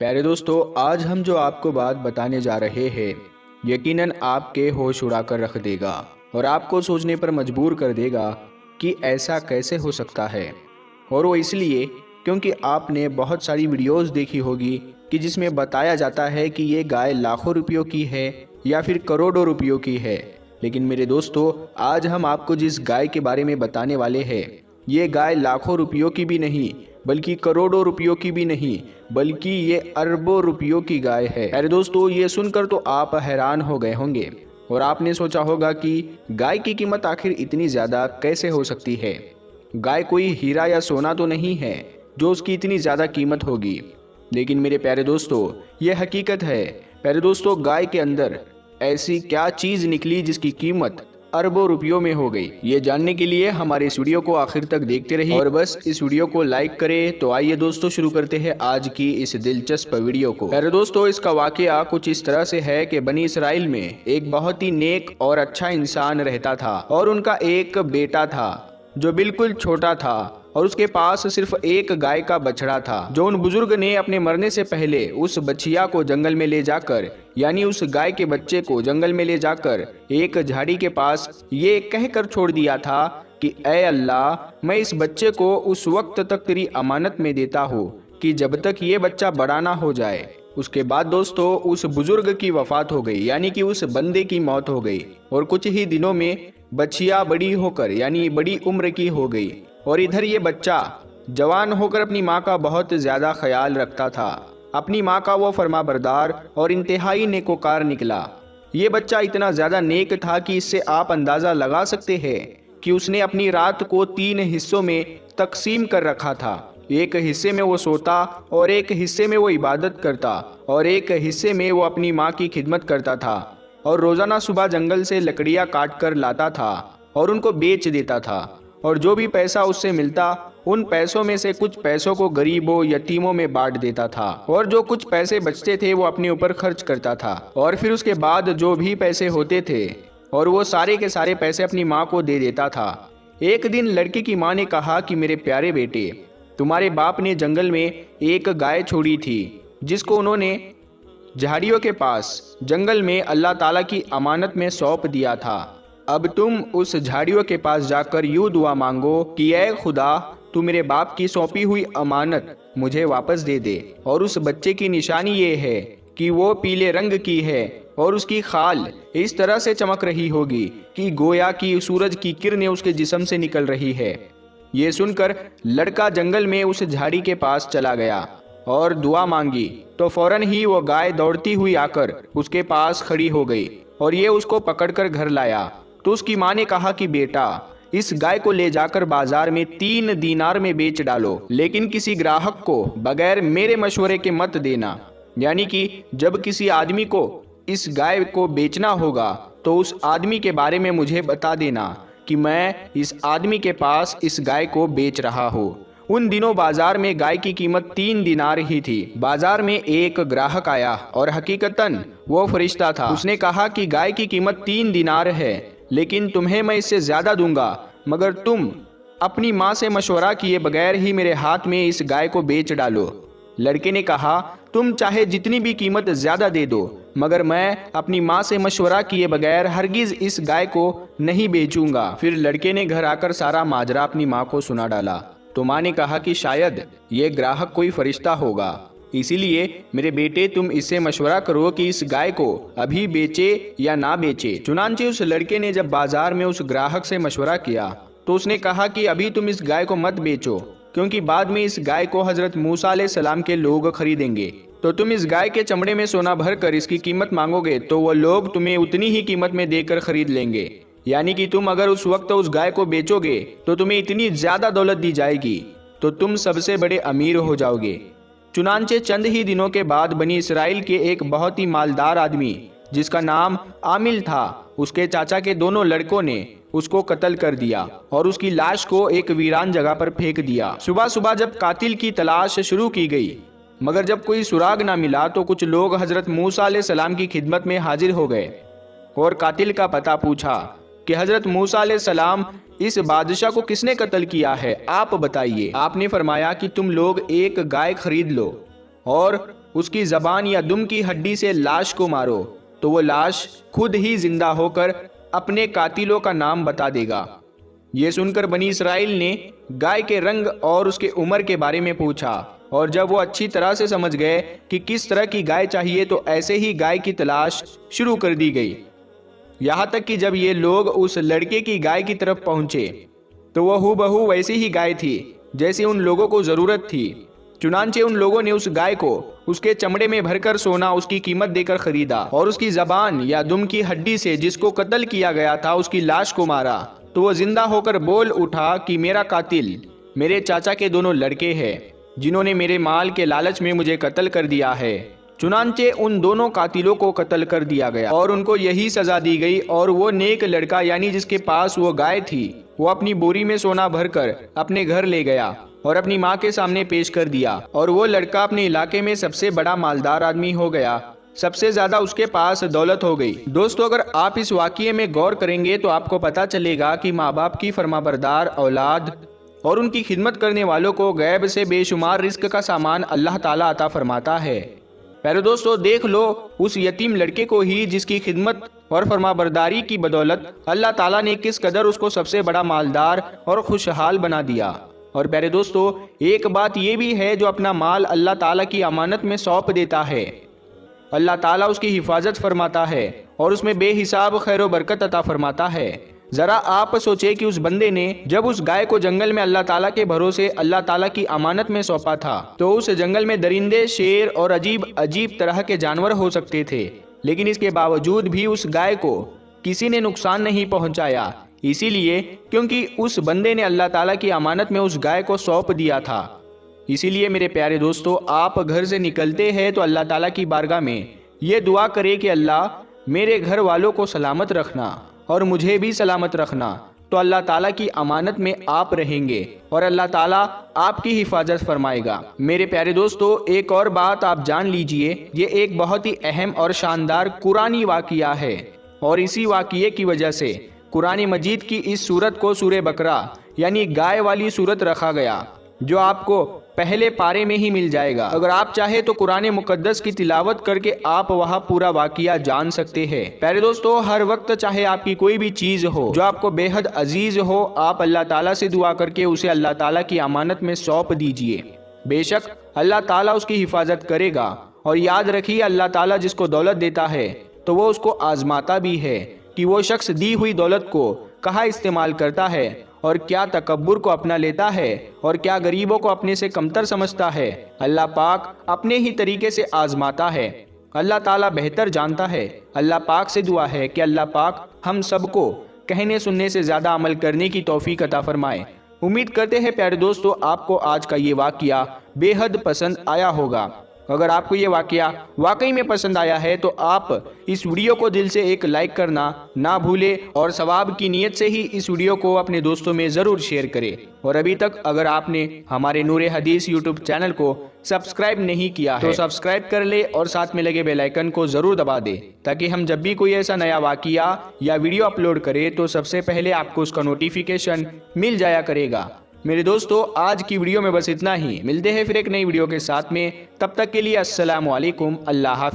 प्यारे दोस्तों, आज हम जो आपको बात बताने जा रहे हैं यकीनन आपके होश उड़ाकर रख देगा और आपको सोचने पर मजबूर कर देगा कि ऐसा कैसे हो सकता है। और वो इसलिए क्योंकि आपने बहुत सारी वीडियोस देखी होगी कि जिसमें बताया जाता है कि ये गाय लाखों रुपयों की है या फिर करोड़ों रुपयों की है। लेकिन मेरे दोस्तों, आज हम आपको जिस गाय के बारे में बताने वाले हैं, ये गाय लाखों रुपयों की भी नहीं बल्कि करोड़ों रुपयों की भी नहीं बल्कि ये अरबों रुपयों की गाय है। अरे दोस्तों, ये सुनकर तो आप हैरान हो गए होंगे और आपने सोचा होगा कि गाय की कीमत आखिर इतनी ज़्यादा कैसे हो सकती है। गाय कोई हीरा या सोना तो नहीं है जो उसकी इतनी ज़्यादा कीमत होगी। लेकिन मेरे प्यारे दोस्तों, ये हकीकत है। प्यारे दोस्तों, गाय के अंदर ऐसी क्या चीज़ निकली जिसकी कीमत अरबों रुपयों में हो गई। ये जानने के लिए हमारे इस वीडियो को आखिर तक देखते रहिए और बस इस वीडियो को लाइक करें। तो आइए दोस्तों, शुरू करते हैं आज की इस दिलचस्प वीडियो को। अरे दोस्तों, इसका वाकया कुछ इस तरह से है कि बनी इसराइल में एक बहुत ही नेक और अच्छा इंसान रहता था और उनका एक बेटा था जो बिल्कुल छोटा था और उसके पास सिर्फ एक गाय का बछड़ा था, जो उन बुजुर्ग ने अपने मरने से पहले उस बछिया को जंगल में ले जाकर, यानी उस गाय के बच्चे को जंगल में ले जाकर एक झाड़ी के पास ये कहकर छोड़ दिया था कि ऐ अल्लाह, मैं इस बच्चे को उस वक्त तक तेरी अमानत में देता हूँ कि जब तक ये बच्चा बड़ा ना हो जाए। उसके बाद दोस्तों, उस बुजुर्ग की वफात हो गई, यानी कि उस बंदे की मौत हो गई और कुछ ही दिनों में बछिया बड़ी होकर यानी बड़ी उम्र की हो गई और इधर ये बच्चा जवान होकर अपनी माँ का बहुत ज़्यादा ख्याल रखता था। अपनी माँ का वो फरमाबरदार और इंतहाई नेकोकार निकला। ये बच्चा इतना ज़्यादा नेक था कि इससे आप अंदाज़ा लगा सकते हैं कि उसने अपनी रात को 3 हिस्सों में तकसीम कर रखा था। एक हिस्से में वो सोता और एक हिस्से में वो इबादत करता और एक हिस्से में वो अपनी माँ की खिदमत करता था और रोज़ाना सुबह जंगल से लकड़ियाँ काट कर लाता था और उनको बेच देता था और जो भी पैसा उससे मिलता उन पैसों में से कुछ पैसों को गरीबों यतीमों में बांट देता था और जो कुछ पैसे बचते थे वो अपने ऊपर खर्च करता था और फिर उसके बाद जो भी पैसे होते थे और वो सारे के सारे पैसे अपनी माँ को दे देता था। एक दिन लड़के की माँ ने कहा कि मेरे प्यारे बेटे, तुम्हारे बाप ने जंगल में एक गाय छोड़ी थी जिसको उन्होंने झाड़ियों के पास जंगल में अल्लाह ताला की अमानत में सौंप दिया था। अब तुम उस झाड़ियों के पास जाकर यूं दुआ मांगो कि ऐ खुदा, तू मेरे बाप की सौंपी हुई अमानत मुझे वापस दे दे। और उस बच्चे की निशानी ये है कि वो पीले रंग की है और उसकी खाल इस तरह से चमक रही होगी कि गोया कि सूरज की किरणें उसके जिस्म से निकल रही है। ये सुनकर लड़का जंगल में उस झाड़ी के पास चला गया और दुआ मांगी तो फौरन ही वो गाय दौड़ती हुई आकर उसके पास खड़ी हो गई और ये उसको पकड़कर घर लाया। तो उसकी माँ ने कहा कि बेटा, इस गाय को ले जाकर बाजार में 3 दीनार में बेच डालो, लेकिन किसी ग्राहक को बगैर मेरे मशवरे के मत देना। यानी कि जब किसी आदमी को इस गाय को बेचना होगा तो उस आदमी के बारे में मुझे बता देना कि मैं इस आदमी के पास इस गाय को बेच रहा हूँ। उन दिनों बाजार में गाय की कीमत 3 दीनार ही थी। बाजार में एक ग्राहक आया और हकीकतन वो फरिश्ता था। उसने कहा कि गाय की कीमत 3 दीनार है, लेकिन तुम्हें मैं इससे ज़्यादा दूंगा मगर तुम अपनी माँ से मशवरा किए बगैर ही मेरे हाथ में इस गाय को बेच डालो। लड़के ने कहा, तुम चाहे जितनी भी कीमत ज़्यादा दे दो मगर मैं अपनी माँ से मशवरा किए बगैर हरगिज़ इस गाय को नहीं बेचूंगा। फिर लड़के ने घर आकर सारा माजरा अपनी माँ को सुना डाला। तो माँ ने कहा कि शायद ये ग्राहक कोई फरिश्ता होगा, इसीलिए मेरे बेटे तुम इससे मशवरा करो कि इस गाय को अभी बेचे या ना बेचे। चुनांचे उस लड़के ने जब बाजार में उस ग्राहक से मशवरा किया तो उसने कहा कि अभी तुम इस गाय को मत बेचो, क्योंकि बाद में इस गाय को हजरत मूसा अलैहिस्सलाम के लोग खरीदेंगे। तो तुम इस गाय के चमड़े में सोना भर कर इसकी कीमत मांगोगे तो वो लोग तुम्हें उतनी ही कीमत में देकर खरीद लेंगे। यानी कि तुम अगर उस वक्त उस गाय को बेचोगे तो तुम्हें इतनी ज्यादा दौलत दी जाएगी तो तुम सबसे बड़े अमीर हो जाओगे। चुनांचे चंद ही दिनों के बाद बनी इसराइल के एक बहुत ही मालदार आदमी जिसका नाम आमिल था, उसके चाचा के दोनों लड़कों ने उसको कत्ल कर दिया और उसकी लाश को एक वीरान जगह पर फेंक दिया। सुबह सुबह जब कातिल की तलाश शुरू की गई मगर जब कोई सुराग ना मिला तो कुछ लोग हजरत मूसा अलैहिस्सलाम की खिदमत में हाजिर हो गए और कातिल का पता पूछा कि हजरत मूसा अलैहिस्सलाम इस बादशाह को किसने कत्ल किया है, आप बताइए। आपने फरमाया कि तुम लोग एक गाय खरीद लो और उसकी जबान या दुम की हड्डी से लाश को मारो, तो वो लाश खुद ही जिंदा होकर अपने कातिलों का नाम बता देगा। ये सुनकर बनी इसराइल ने गाय के रंग और उसके उम्र के बारे में पूछा, और जब वो अच्छी तरह से समझ गए कि किस तरह की गाय चाहिए, तो ऐसे ही गाय की तलाश शुरू कर दी गई। यहाँ तक कि जब ये लोग उस लड़के की गाय की तरफ पहुंचे तो वह हूबहू वैसी ही गाय थी जैसी उन लोगों को जरूरत थी। चुनांचे उन लोगों ने उस गाय को उसके चमड़े में भरकर सोना उसकी कीमत देकर खरीदा और उसकी जबान या दुम की हड्डी से जिसको कत्ल किया गया था उसकी लाश को मारा, तो वो जिंदा होकर बोल उठा कि मेरा कातिल मेरे चाचा के दोनों लड़के हैं जिन्होंने मेरे माल के लालच में मुझे कत्ल कर दिया है। चुनांचे उन दोनों कातिलों को कत्ल कर दिया गया और उनको यही सजा दी गई। और वो नेक लड़का यानी जिसके पास वो गाय थी, वो अपनी बोरी में सोना भरकर अपने घर ले गया और अपनी माँ के सामने पेश कर दिया, और वो लड़का अपने इलाके में सबसे बड़ा मालदार आदमी हो गया, सबसे ज्यादा उसके पास दौलत हो गई। दोस्तों, अगर आप इस वाकये में गौर करेंगे तो आपको पता चलेगा कि माँ बाप की फरमाबरदार औलाद और उनकी खिदमत करने वालों को गैब से बेशुमार रिस्क का सामान अल्लाह ताला अता फरमाता है। प्यारे दोस्तों, देख लो उस यतीम लड़के को ही जिसकी खिदमत और फरमाबरदारी की बदौलत अल्लाह ताला ने किस कदर उसको सबसे बड़ा मालदार और खुशहाल बना दिया। और प्यारे दोस्तों, एक बात ये भी है, जो अपना माल अल्लाह ताला की अमानत में सौंप देता है, अल्लाह ताला उसकी हिफाजत फरमाता है और उसमें बेहिसाब खैर व बरकत अता फरमाता है। जरा आप सोचे कि उस बंदे ने जब उस गाय को जंगल में अल्लाह ताला के भरोसे अल्लाह ताला की अमानत में सौंपा था, तो उस जंगल में दरिंदे, शेर और अजीब अजीब तरह के जानवर हो सकते थे, लेकिन इसके बावजूद भी उस गाय को किसी ने नुकसान नहीं पहुंचाया। इसीलिए क्योंकि उस बंदे ने अल्लाह ताला की अमानत में उस गाय को सौंप दिया था। इसीलिए मेरे प्यारे दोस्तों, आप घर से निकलते हैं तो अल्लाह ताला की बारगाह में ये दुआ करें कि अल्लाह मेरे घर वालों को सलामत रखना और मुझे भी सलामत रखना, तो अल्लाह ताला की अमानत में आप रहेंगे और अल्लाह ताला आपकी हिफाजत फरमाएगा। मेरे प्यारे दोस्तों, एक और बात आप जान लीजिए, ये एक बहुत ही अहम और शानदार कुरानी वाक़िया है, और इसी वाक़िये की वजह से कुरान मजीद की इस सूरत को सूरे बकरा यानी गाय वाली सूरत रखा गया, जो आपको पहले पारे में ही मिल जाएगा। अगर आप चाहे तो कुरान मुकद्दस की तिलावत करके आप वहाँ पूरा वाक़िया जान सकते हैं। प्यारे दोस्तों, हर वक्त चाहे आपकी कोई भी चीज़ हो जो आपको बेहद अजीज हो, आप अल्लाह ताला से दुआ करके उसे अल्लाह ताला की अमानत में सौंप दीजिए। बेशक अल्लाह ताला उसकी हिफाजत करेगा। और याद रखिए, अल्लाह ताला जिसको दौलत देता है तो वो उसको आजमाता भी है कि वो शख्स दी हुई दौलत को कहाँ इस्तेमाल करता है और क्या तकब्बुर को अपना लेता है और क्या गरीबों को अपने से कमतर समझता है। अल्लाह पाक अपने ही तरीके से आजमाता है। अल्लाह ताला बेहतर जानता है। अल्लाह पाक से दुआ है कि अल्लाह पाक हम सबको कहने सुनने से ज़्यादा अमल करने की तौफीक अता फरमाए। उम्मीद करते हैं प्यारे दोस्तों, आपको आज का ये वाक़िया बेहद पसंद आया होगा। अगर आपको ये वाक़िया वाकई में पसंद आया है तो आप इस वीडियो को दिल से एक लाइक करना ना भूलें और सवाब की नीयत से ही इस वीडियो को अपने दोस्तों में ज़रूर शेयर करें। और अभी तक अगर आपने हमारे नूरे हदीस यूट्यूब चैनल को सब्सक्राइब नहीं किया है तो सब्सक्राइब कर ले और साथ में लगे बेल आइकन को ज़रूर दबा दे, ताकि हम जब भी कोई ऐसा नया वाक़िया या वीडियो अपलोड करें तो सबसे पहले आपको उसका नोटिफिकेशन मिल जाया करेगा। मेरे दोस्तों, आज की वीडियो में बस इतना ही। मिलते हैं फिर एक नई वीडियो के साथ में, तब तक के लिए अस्सलामु अलैकुम, अल्लाह हाफ़िज़।